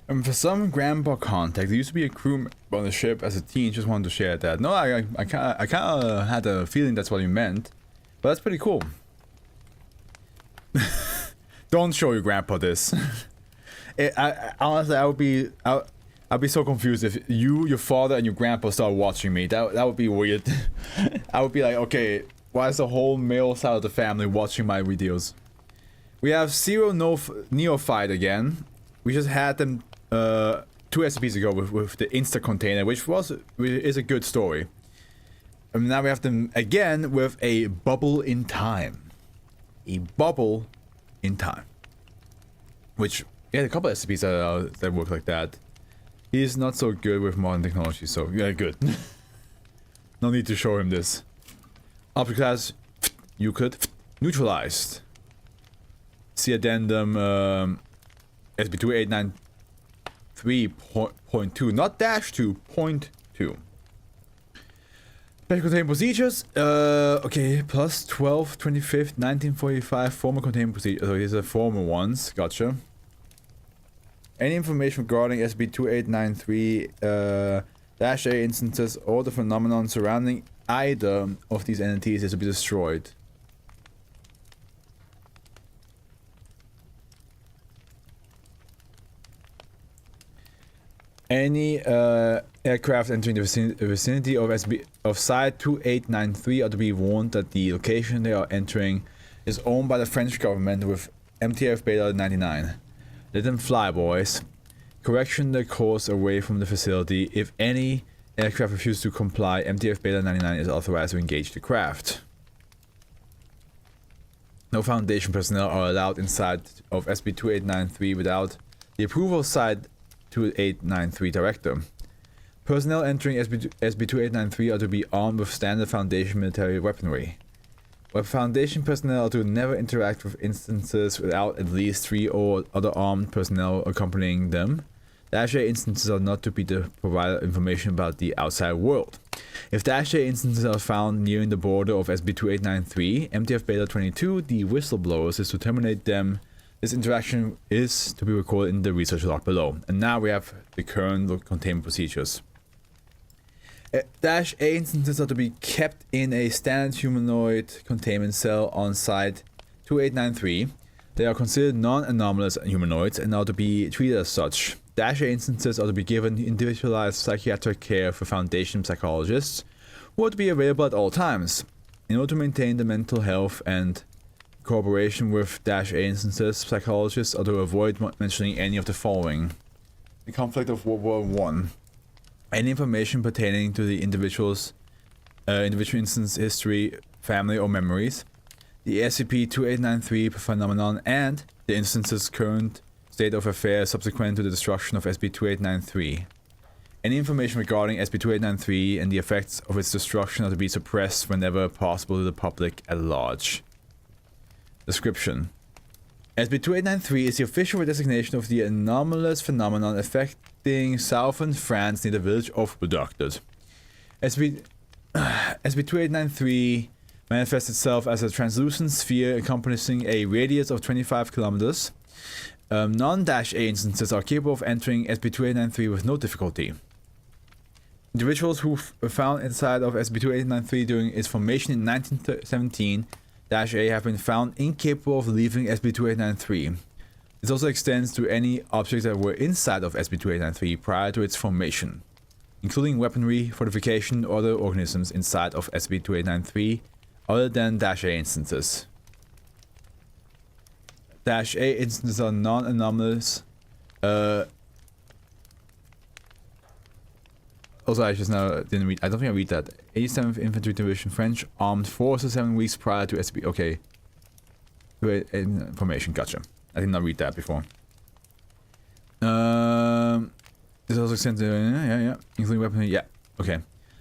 And for some grandpa context, there used to be a crew on the ship as a teen. Just wanted to share that. No, I kind of had a feeling that's what you meant, but that's pretty cool. Don't show your grandpa this. Honestly, I'd be so confused if you, your father, and your grandpa start watching me. That would be weird. I would be like, okay, why is the whole male side of the family watching my videos? We have Zero Neophyte again. We just had them 2 SCPs ago with the Insta container, which is a good story. And now we have them again with a bubble in time. A bubble in time. Which, yeah, a couple of SCPs that work like that. He's not so good with modern technology, so yeah, good. No need to show him this. Object class, Euclid, neutralized. See addendum SB2893.2, not -2, 0.2. Special containment procedures, okay, plus 12, 25th, 1945, former containment procedures. So these are former ones, gotcha. Any information regarding SB2893 -A instances or the phenomenon surrounding either of these entities is to be destroyed. Any aircraft entering the vicinity of Site 2893 are to be warned that the location they are entering is owned by the French government with MTF Beta 99. Let them fly, boys. Correction their course away from the facility. If any aircraft refuses to comply, MTF Beta 99 is authorized to engage the craft. No Foundation personnel are allowed inside of SB2893 without the approval of Site 2893 Director. Personnel entering SB2893 are to be armed with standard Foundation military weaponry. Foundation personnel are to never interact with instances without at least 3 or other armed personnel accompanying them. -A instances are not to be to provide information about the outside world. If -A instances are found nearing the border of SB2893, MTF Beta 22, the whistleblowers, is to terminate them. This interaction is to be recorded in the research log below. And now we have the current containment procedures. -A instances are to be kept in a standard humanoid containment cell on Site 2893. They are considered non-anomalous humanoids and are to be treated as such. -A instances are to be given individualized psychiatric care for Foundation psychologists who are to be available at all times. In order to maintain the mental health and cooperation with -A instances, psychologists are to avoid mentioning any of the following. The conflict of WW1. Any information pertaining to the individual instance history, family, or memories. The SCP-2893 phenomenon and the instance's current state of affairs subsequent to the destruction of SB-2893. Any information regarding SB-2893 and the effects of its destruction are to be suppressed whenever possible to the public at large. Description. SB-2893 is the official designation of the anomalous phenomenon affecting southern France near the village of Redacted. SB-2893 manifests itself as a translucent sphere encompassing a radius of 25 kilometers. Non-A instances are capable of entering SB-2893 with no difficulty. Individuals who were found inside of SB-2893 during its formation in 1917, -A have been found incapable of leaving SB-2893. This also extends to any objects that were inside of SB-2893 prior to its formation, including weaponry, fortification, or other organisms inside of SB-2893 other than -A instances. -A instances are non-anomalous. Also, I just now didn't read. I don't think I read that. 87th Infantry Division, French Armed Forces, 7 weeks prior to SB. Okay. Information, gotcha. I did not read that before. This also extends to. Yeah. Including weaponry. Yeah. Okay.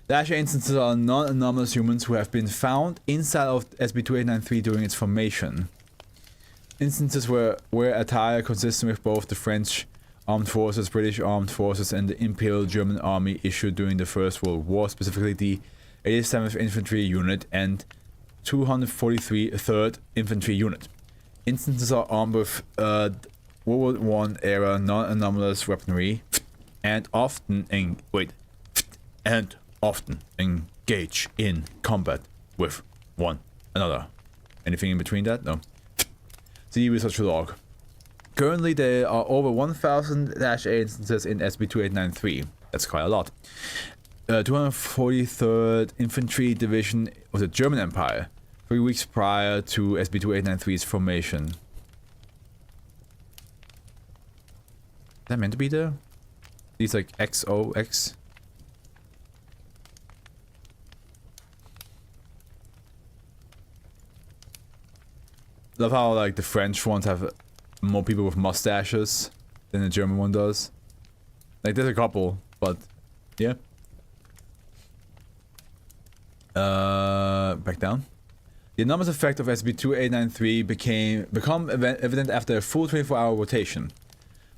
-A instances are non-anomalous humans who have been found inside of SB-2893 during its formation. Instances where attire consistent with both the French Armed Forces, British Armed Forces, and the Imperial German Army issued during the First World War, specifically the 87th Infantry Unit and 243 3rd Infantry Unit. Instances are armed with WW1 era non-anomalous weaponry and often engage in combat with one another. Anything in between that? No. See research log. Currently there are over 1000-A instances in SCP-2893. That's quite a lot. 243rd Infantry Division of the German Empire, 3 weeks prior to SCP-2893's formation. Is that meant to be there? These like XOX? Love how like the French ones have more people with mustaches than the German one does. Like there's a couple, but yeah. Back down. The enormous effect of SCP-2893 become evident after a full 24-hour rotation.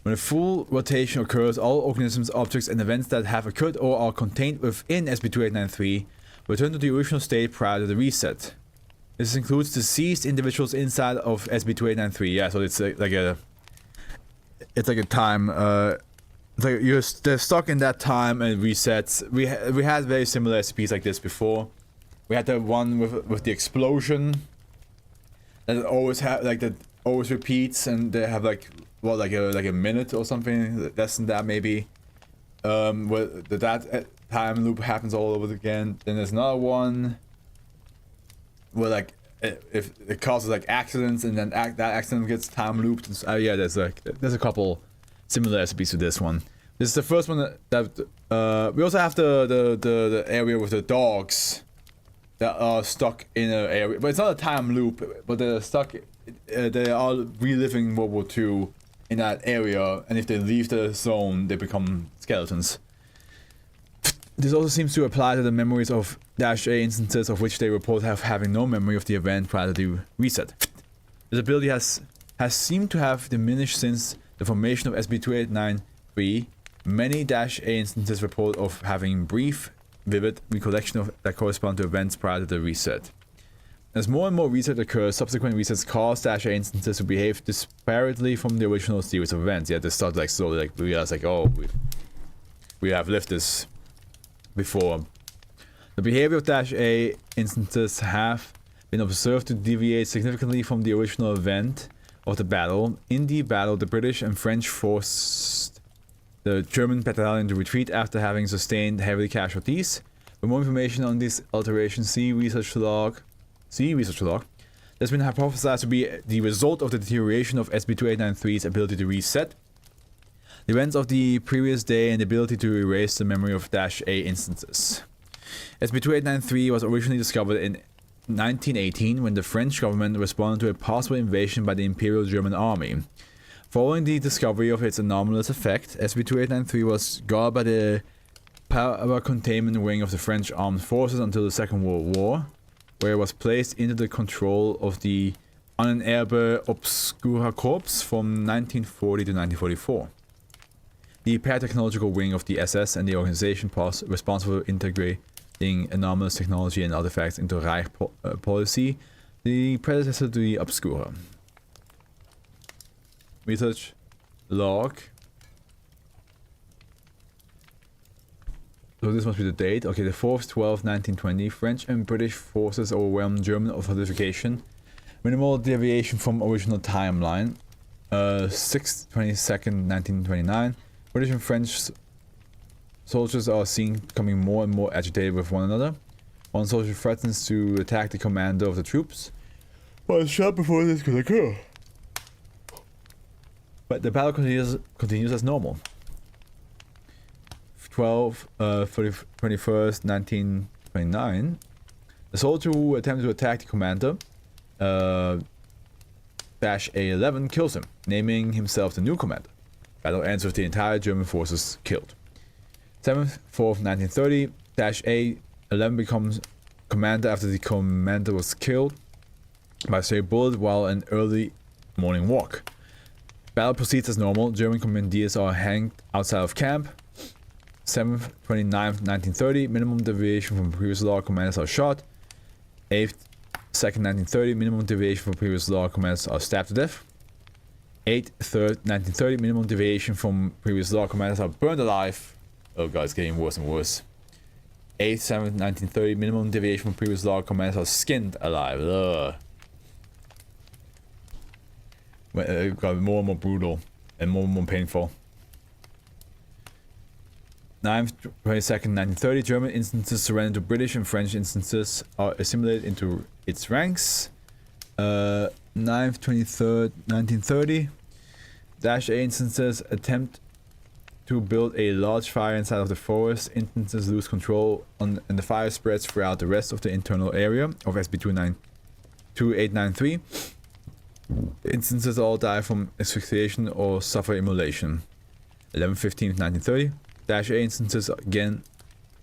When a full rotation occurs, all organisms, objects, and events that have occurred or are contained within SCP-2893 return to the original state prior to the reset. This includes deceased individuals inside of SCP-2893. Yeah, so it's like a time. It's like they're stuck in that time and resets. We had very similar SCPs like this before. We had the one with the explosion that always always repeats, and they have like what like a minute or something less than that maybe. Where that time loop happens all over again. Then there's another one where like if it causes like accidents and then that accident gets time looped. Yeah, there's a couple similar SCPs to this one. This is the first one that we also have the area with the dogs that are stuck in an area, but it's not a time loop, but they're stuck. They are reliving World War II in that area, and if they leave the zone, they become skeletons. This also seems to apply to the memories of -A instances of which they report having no memory of the event prior to the reset. This ability has seemed to have diminished since the formation of SCP-2893. Many -A instances report of having brief, vivid recollection that correspond to events prior to the reset. As more and more reset occurs, subsequent resets cause -A instances to behave disparately from the original series of events. Yet they start like slowly like realize like, oh, we have lived this before. The behavior of -A instances have been observed to deviate significantly from the original event of the battle. In the battle, the British and French forced the German battalion to retreat after having sustained heavy casualties. For more information on these alterations, see research log. There's been hypothesized to be the result of the deterioration of SCP-2893's ability to reset, the events of the previous day, and the ability to erase the memory of -A instances. SCP-2893 was originally discovered in 1918 when the French government responded to a possible invasion by the Imperial German Army. Following the discovery of its anomalous effect, SCP-2893 was guarded by the Power Containment Wing of the French Armed Forces until the Second World War, where it was placed into the control of the Unerbe Obscura Corps from 1940 to 1944. The Paratechnological Wing of the SS and the organization responsible for integrating anomalous technology and artifacts into Reich policy, the predecessor to the Obscura. Research log. So this must be the date. Okay, the 4th, 12th, 1920. French and British forces overwhelmed German fortification. Minimal deviation from original timeline. 6th, 22nd, 1929. British and French soldiers are seen becoming more and more agitated with one another. One soldier threatens to attack the commander of the troops, but is shot before this could occur. But the battle continues as normal. 21st, 1929. The soldier who attempted to attack the commander, -A11, kills him, naming himself the new commander. Battle ends with the entire German forces killed. 7th, 4th, 1930. -A11 becomes commander after the commander was killed by a stray bullet while an early morning walk. Battle proceeds as normal. German commandeers are hanged outside of camp. 7th, 29th, 1930. Minimum deviation from previous law, commanders are shot. 8th, 2nd, 1930. Minimum deviation from previous law, commanders are stabbed to death. 8/3, 1930, minimum deviation from previous law. Commanders are burned alive. Oh god, it's getting worse and worse. 8/7, 1930, minimum deviation from previous law. Commanders are skinned alive. Ugh. It got more and more brutal and more painful. 9/22, 1930, German instances surrender to British and French instances are assimilated into its ranks. 9/23, 1930, -A instances attempt to build a large fire inside of the forest. Instances lose control and the fire spreads throughout the rest of the internal area of SCP-2893. Instances all die from asphyxiation or suffer immolation. 11/15, 1930, -A instances again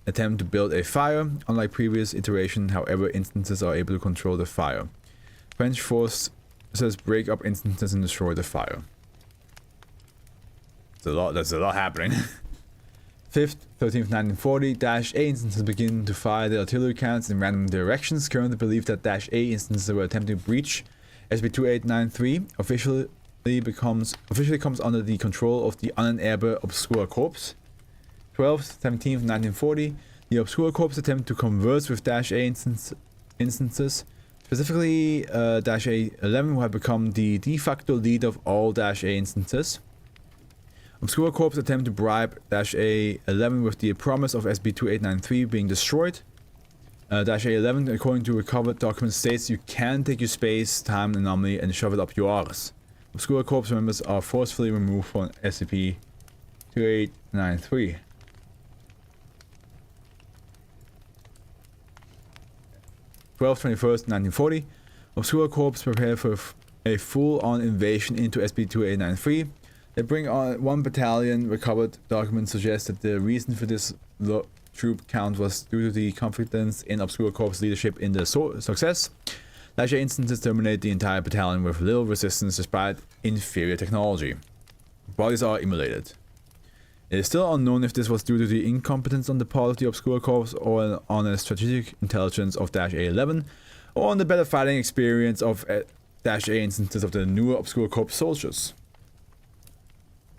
attempt to build a fire. Unlike previous iteration, however, instances are able to control the fire. French forces break up instances and destroy the fire. That's a lot happening. 5th, 13th, 1940, -A instances begin to fire the artillery cannons in random directions. Currently believed that -A instances were attempting to breach SCP-2893. Officially comes under the control of the Unenabled Obscure Corps. 12th, 17th, 1940, the Obscure Corps attempt to converse with -A instances. Specifically, -A11, who had become the de facto leader of all -A instances. Obscure Corps attempt to bribe -A11 with the promise of SCP-2893 being destroyed. -A11, according to recovered documents, states you can take your space-time anomaly and shove it up your arse. Obscure Corps members are forcefully removed from SCP-2893. Twelfth, 21st, 1940, Obscure Corps prepare for a full-on invasion into SCP-2893. They bring on 1 battalion. Recovered documents suggest that the reason for this low troop count was due to the confidence in Obscure Corps leadership in the success. -A instances terminate the entire battalion with little resistance despite inferior technology. Bodies are immolated. It is still unknown if this was due to the incompetence on the part of the Obscure Corps or on a strategic intelligence of -A11 or on the better fighting experience of -A instances of the newer Obscure Corps soldiers.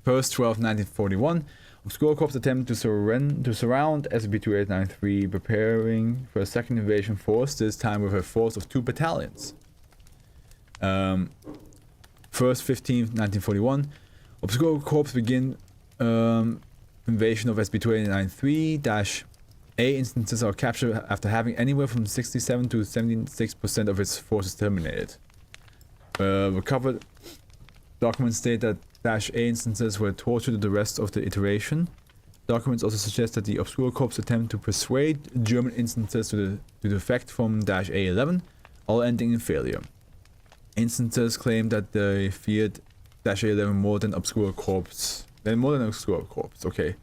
1st, 12th, 1941, Obscure Corps attempt to surround SCP-2893, preparing for a second invasion force, this time with a force of 2 battalions. 1st, 15th, 1941, Obscure Corps begin invasion of SCP-2893. -A instances are captured after having anywhere from 67 to 76% of its forces terminated. Recovered documents state that -A instances were tortured the rest of the iteration. Documents also suggest that the Obscure Corps attempt to persuade German instances to defect from -A11, all ending in failure. Instances claim that they feared -A11 more than Obscure Corps. Okay.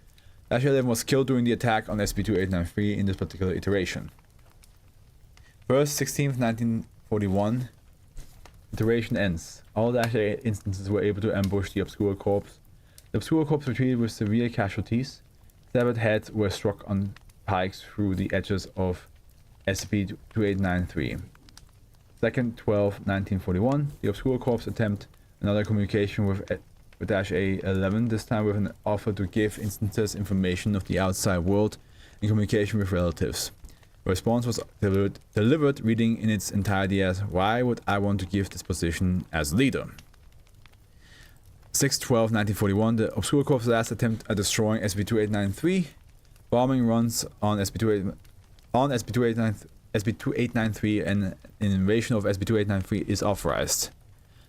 -A11 was killed during the attack on SCP-2893 in this particular iteration. 1st, 16th, 1941. Iteration ends. All -A instances were able to ambush the Obscure Corps. The Obscure Corps retreated with severe casualties. Severed heads were struck on pikes through the edges of SCP-2893. 2nd, 12th, 1941. The Obscure Corps attempt another communication with -A11, this time with an offer to give instances information of the outside world in communication with relatives. The response was delivered reading in its entirety as, "Why would I want to give this position as leader?" 6/12/1941, the Obscure Corps' last attempt at destroying SCP-2893. Bombing runs on SCP-2893 and an invasion of SCP-2893 is authorized.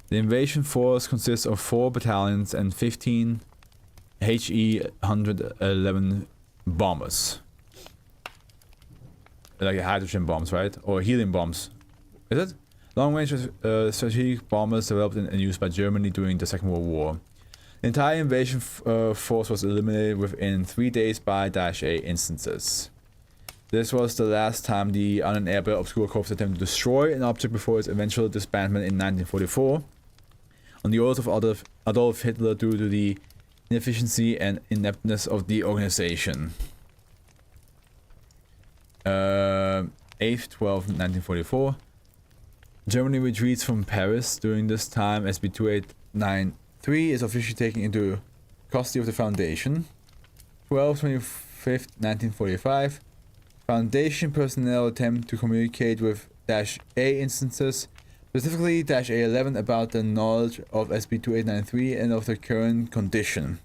The invasion force consists of 4 battalions and 15 HE-111 bombers. Like hydrogen bombs, right? Or helium bombs. Is it? Long-range strategic bombers developed and used by Germany during the Second World War. The entire invasion force was eliminated within 3 days by -A instances. This was the last time the Unenabled Obscure Corps attempted to destroy an object before its eventual disbandment in 1944. On the orders of Adolf Hitler due to the inefficiency and ineptness of the organization. 8/12/1944. Germany retreats from Paris. During this time, SCP-2893 3 is officially taken into custody of the Foundation. 12/25, 1945. Foundation personnel attempt to communicate with -A instances, specifically -A11, about the knowledge of SCP-2893 and of their current condition.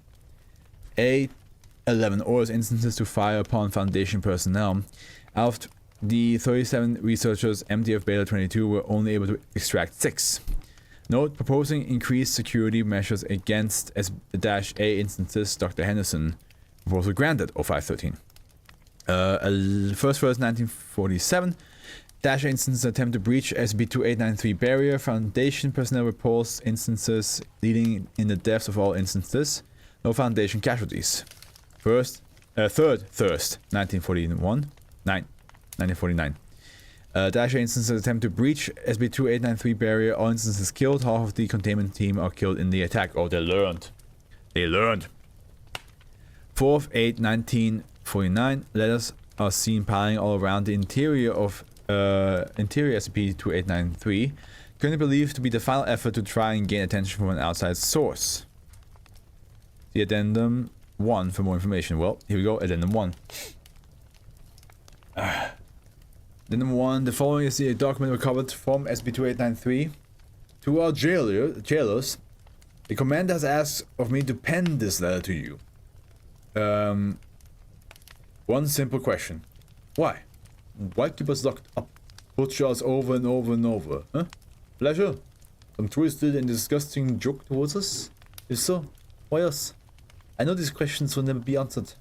A11 orders instances to fire upon Foundation personnel. Out of the 37 researchers, MDF Beta 22 were only able to extract 6. Note: proposing increased security measures against S-A instances. Dr. Henderson. Proposal granted. 0513. First 1947. -A instances attempt to breach SCP-2893 barrier. Foundation personnel repulse instances, leading in the deaths of all instances. No Foundation casualties. Third 1941. 1949. -A instances attempt to breach SCP-2893 barrier. All instances killed. Half of the containment team are killed in the attack. Oh, they learned. They learned. 4th 8 1949. Letters are seen piling all around the interior of interior SCP-2893. Currently believed to be the final effort to try and gain attention from an outside source. The Addendum 1 for more information. Well, here we go. Addendum 1. Addendum 1. The following is the document recovered from SCP-2893. To our jailers, the commander has asked of me to pen this letter to you. One simple question. Why? Why keep us locked up? Torture us over and over and over, huh? Pleasure? Some twisted and disgusting joke towards us? If so, why us? I know these questions will never be answered.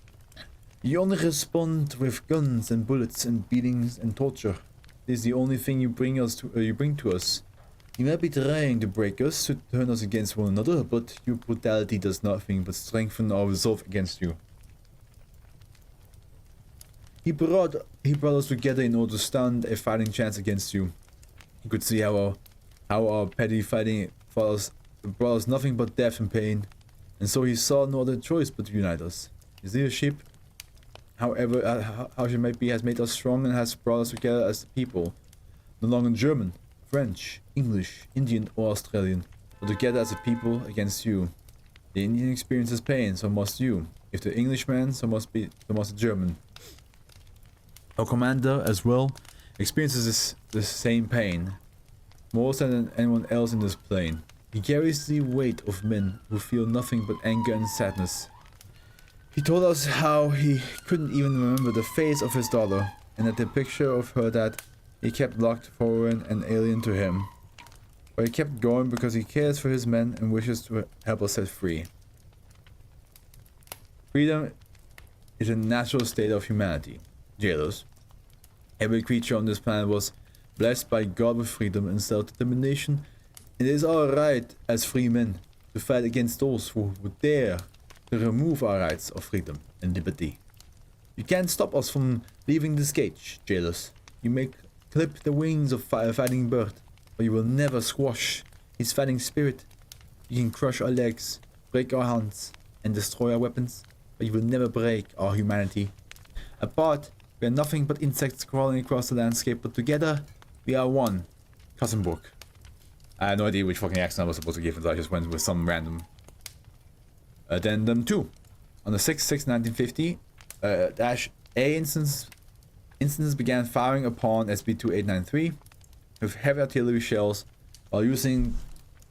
You only respond with guns and bullets and beatings and torture. This is the only thing you bring to us. You might be trying to break us, to turn us against one another, but your brutality does nothing but strengthen our resolve against you. He brought us together in order to stand a fighting chance against you. He could see how our petty fighting brought us nothing but death and pain, and so he saw no other choice but to unite us. His leadership, however how she might be, has made us strong and has brought us together as a people. No longer German, French, English, Indian or Australian, but together as a people against you. The Indian experiences pain, so must you. If the Englishman, so must the German. Our commander, as well, experiences this same pain, more so than anyone else in this plane. He carries the weight of men who feel nothing but anger and sadness. He told us how he couldn't even remember the face of his daughter, and that the picture of her that he kept locked foreign and alien to him. But he kept going because he cares for his men and wishes to help us set free. Freedom is a natural state of humanity. Jailers. Every creature on this planet was blessed by God with freedom and self-determination. It is our right as free men to fight against those who would dare to remove our rights of freedom and liberty. You can't stop us from leaving this cage, jailers. You may clip the wings of a fighting bird, but you will never squash his fighting spirit. You can crush our legs, break our hands, and destroy our weapons, but you will never break our humanity. Apart, we are nothing but insects crawling across the landscape, but together, we are one. Kassenburg. I had no idea which fucking accent I was supposed to give, and I just went with some random. Addendum 2. On the 6/6/1950, -A instances began firing upon SCP-2893 with heavy artillery shells while using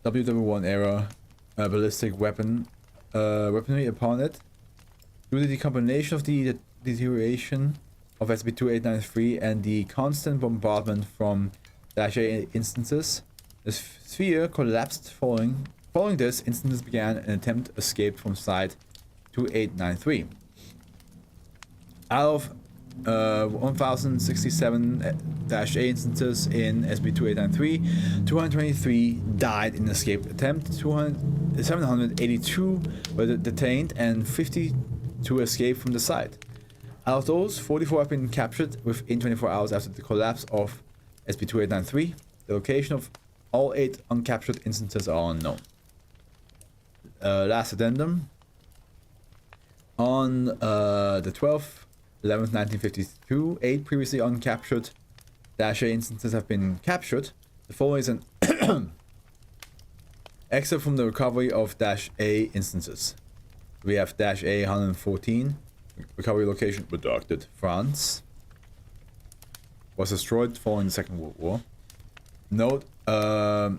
WW1 era ballistic weaponry upon it. Due to the combination of the deterioration of SCP-2893 and the constant bombardment from -A instances, the sphere collapsed. Following this, instances began an attempt to escape from Site 2893. Out of 1067-A instances in SCP-2893, 223 died in the escape attempt, 782 were detained, and 52 escaped from the site. Out of those, 44 have been captured within 24 hours after the collapse of SCP-2893. The location of all 8 uncaptured instances are unknown. Last addendum. On the 12th, 11th, 1952, 8 previously uncaptured -A instances have been captured. The following is an except from the recovery of -A instances. We have -A 114, recovery location redacted, France. Was destroyed following the Second World War. Note, -A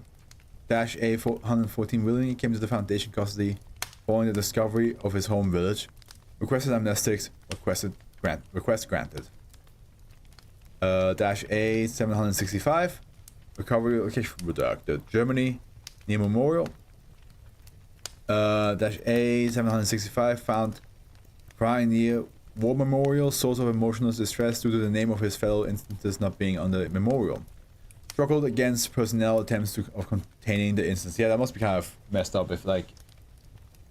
114 willingly came to the Foundation custody following the discovery of his home village. Requested amnestics, request granted. -A 765, recovery location redacted, Germany, near Memorial. -A 765 found crying near War Memorial, source of emotional distress due to the name of his fellow instances not being on the memorial. Struggled against personnel attempts of containing the instance. Yeah, that must be kind of messed up if like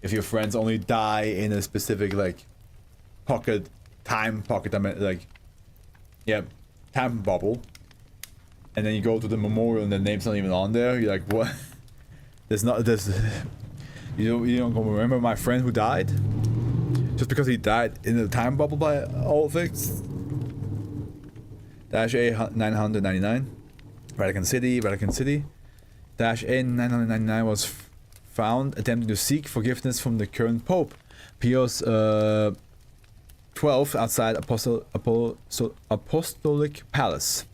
if your friends only die in a specific like time pocket, I mean, like yeah, time bubble, and then you go to the memorial and the name's not even on there. You're like, what? You don't go remember my friend who died just because he died in the time bubble by all things. -A 999, Vatican City. -A 999 was found attempting to seek forgiveness from the current Pope, Pius 12, outside Apostolic Palace.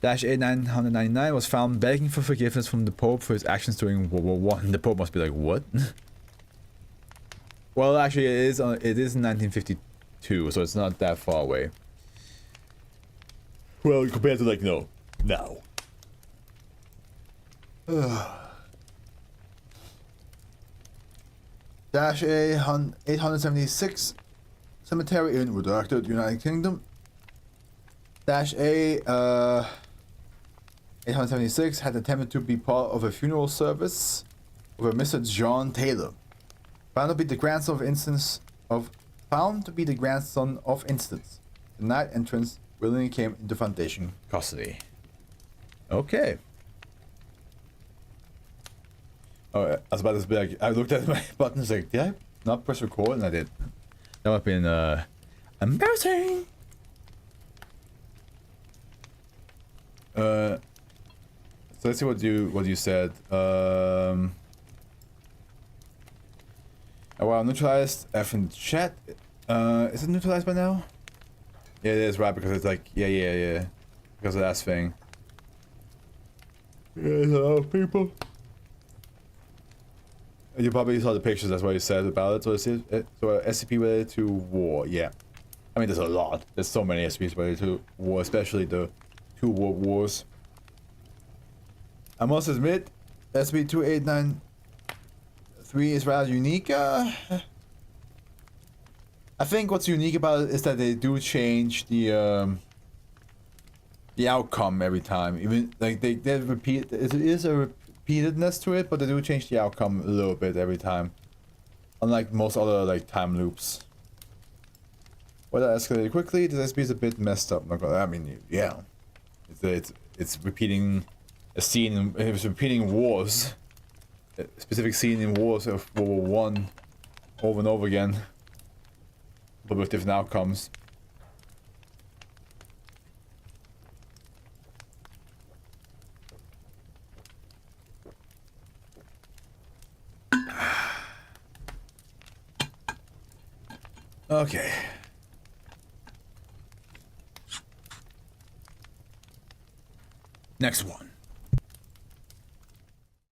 -A 999 was found begging for forgiveness from the Pope for his actions during World War I. The Pope must be like, what? Well, actually, it is in 1952, so it's not that far away. Well, compared to like no. -A 876 cemetery in redacted, United Kingdom. -A 876 had attempted to be part of a funeral service of a Mr. John Taylor, found to be the grandson of Instance. Denied entrance, willingly came into Foundation custody. Okay. Oh, I was about to be like, I looked at my buttons like, did I not press record? And I did. That would have been embarrassing. So let's see what you said. Oh wow, neutralized F in chat. Is it neutralized by now? Yeah, it is, right, because it's like yeah. Because of that thing. Yeah, there's a lot of people. You probably saw the pictures, that's what you said about it. So SCP related to war, yeah. I mean, there's a lot. There's so many SCPs related to war, especially the two world wars. I must admit, SCP-2893 is rather unique. I think what's unique about it is that they do change the outcome every time. Even like they repeat, it is a repeatedness to it, but they do change the outcome a little bit every time. Unlike most other like time loops. Well, that escalated quickly. This SCP is a bit messed up. I mean, yeah, it's repeating a scene. It was repeating wars, a specific scene in wars of World War I, over and over again, but with different outcomes. Okay. Next one.